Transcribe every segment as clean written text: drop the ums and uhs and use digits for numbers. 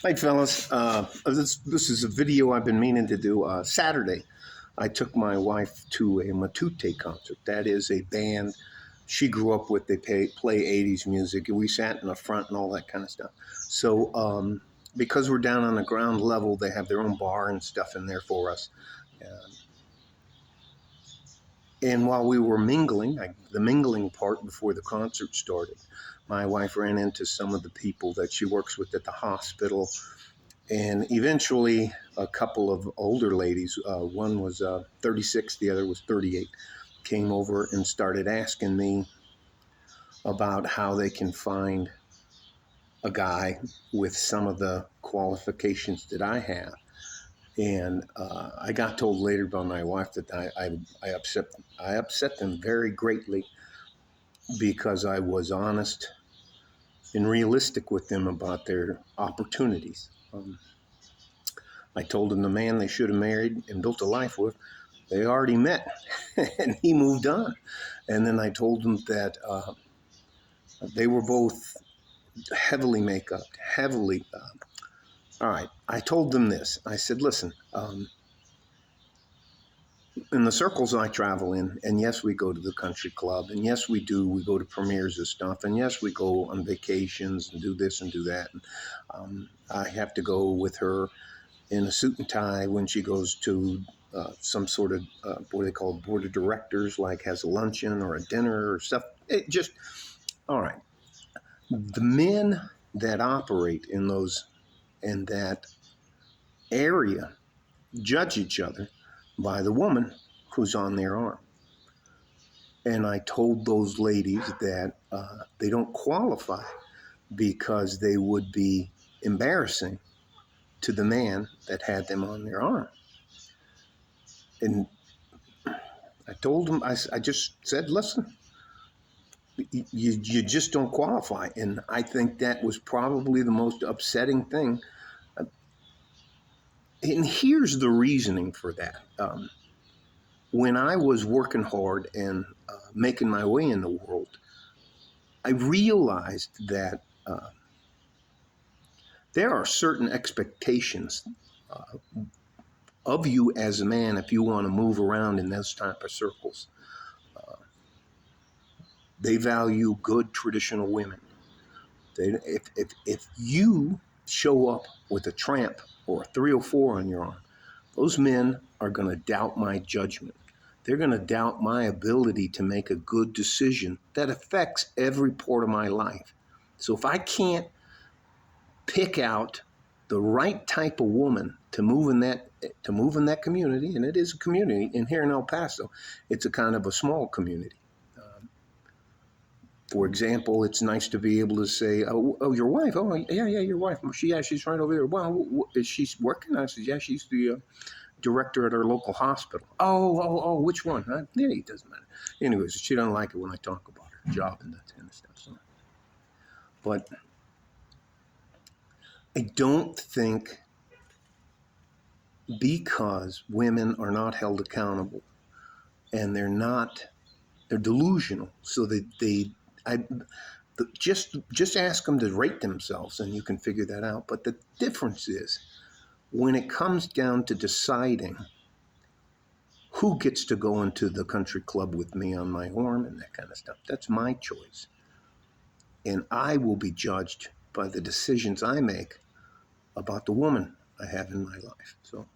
Hi, fellas. This is a video I've been meaning to do. Saturday, I took my wife to a Matute concert. That is a band she grew up with. They play 80s music, and we sat in the front and all that kind of stuff. So, because we're down on the ground level, they have their own bar and stuff in there for us. And while we were mingling, the mingling part before the concert started, my wife ran into some of the people that she works with at the hospital. And eventually, a couple of older ladies, one was 36, the other was 38, came over and started asking me about how they can find a guy with some of the qualifications that I have. And I got told later by my wife that I upset them very greatly because I was honest and realistic with them about their opportunities. I told them the man they should have married and built a life with, they already met, and he moved on. And then I told them that they were both heavily make-upped, heavily. All right, I told them this. I said, listen, in the circles I travel in, and yes, we go to the country club, and yes, we go to premieres of stuff, and yes, we go on vacations and do this and do that. And, I have to go with her in a suit and tie when she goes to some sort of what they call board of directors, like has a luncheon or a dinner or stuff. It just, all right. The men that operate in that area judge each other by the woman who's on their arm. And I told those ladies that they don't qualify because they would be embarrassing to the man that had them on their arm. And I told them, I just said, listen, you just don't qualify. And I think that was probably the most upsetting thing. And here's the reasoning for that. When I was working hard and making my way in the world, I realized that there are certain expectations of you as a man if you want to move around in those type of circles. They value good traditional women. If you show up with a tramp or a 304 on your arm, those men are going to doubt my judgment. They're going to doubt my ability to make a good decision that affects every part of my life. So if I can't pick out the right type of woman to move in that community, and it is a community, and here in El Paso, it's a kind of a small community. For example, it's nice to be able to say, oh, your wife? Oh, yeah, your wife. She's right over there. Well, is she working? I said, yeah, she's the director at our local hospital. Oh, which one? Yeah, it doesn't matter. Anyways, she doesn't like it when I talk about her job and that kind of stuff. So. But I don't think because women are not held accountable and they're delusional, so just ask them to rate themselves and you can figure that out. But the difference is when it comes down to deciding who gets to go into the country club with me on my arm and that kind of stuff, that's my choice. And I will be judged by the decisions I make about the woman I have in my life. So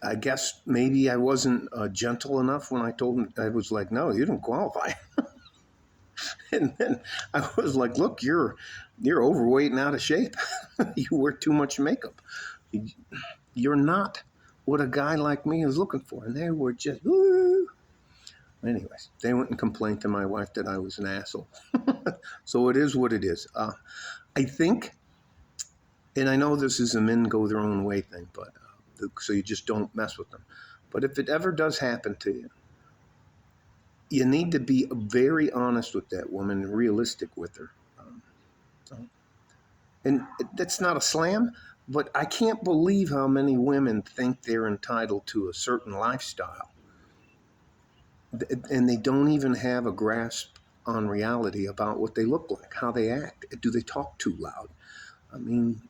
I guess maybe I wasn't gentle enough when I told him. I was like, no, you don't qualify. And then I was like, look, you're overweight and out of shape. You wear too much makeup. You're not what a guy like me is looking for. And they were just, woo. Anyways, they went and complained to my wife that I was an asshole. So it is what it is. I think, and I know this is a men go their own way thing, but so you just don't mess with them. But if it ever does happen to you, you need to be very honest with that woman and realistic with her. And that's not a slam, but I can't believe how many women think they're entitled to a certain lifestyle. And they don't even have a grasp on reality about what they look like, how they act. Do they talk too loud? I mean,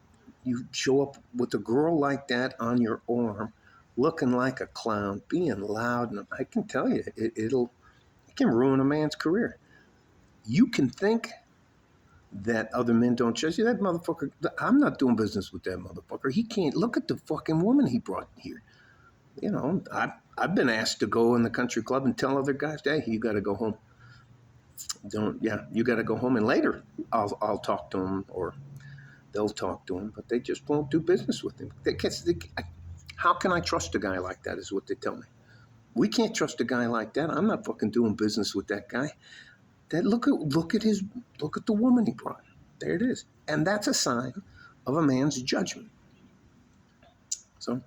you show up with a girl like that on your arm, looking like a clown, being loud, and I can tell you, it can ruin a man's career. You can think that other men don't trust you. That motherfucker, I'm not doing business with that motherfucker. He can't look at the fucking woman he brought here. You know, I've been asked to go in the country club and tell other guys, hey, you got to go home. Don't, yeah, you got to go home. And later, I'll talk to him or they'll talk to him, but they just won't do business with him. How can I trust a guy like that? Is what they tell me. We can't trust a guy like that. I'm not fucking doing business with that guy. That look at the woman he brought. There it is, and that's a sign of a man's judgment. So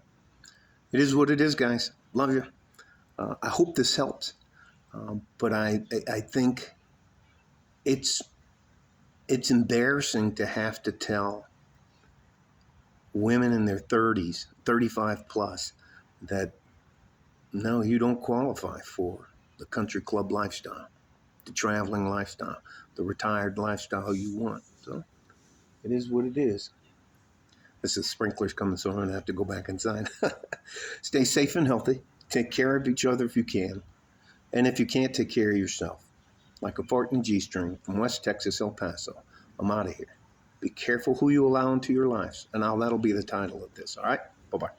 it is what it is, guys. Love you. I hope this helps, but I think it's embarrassing to have to tell women in their 30s, 35 plus, that no, you don't qualify for the country club lifestyle, the traveling lifestyle, the retired lifestyle you want. So it is what it is. This is sprinklers coming, so I'm going to have to go back inside. Stay safe and healthy. Take care of each other if you can. And if you can't, take care of yourself. Like a fart in a G-string from West Texas, El Paso. I'm out of here. Be careful who you allow into your lives. And that'll be the title of this. All right? Bye-bye.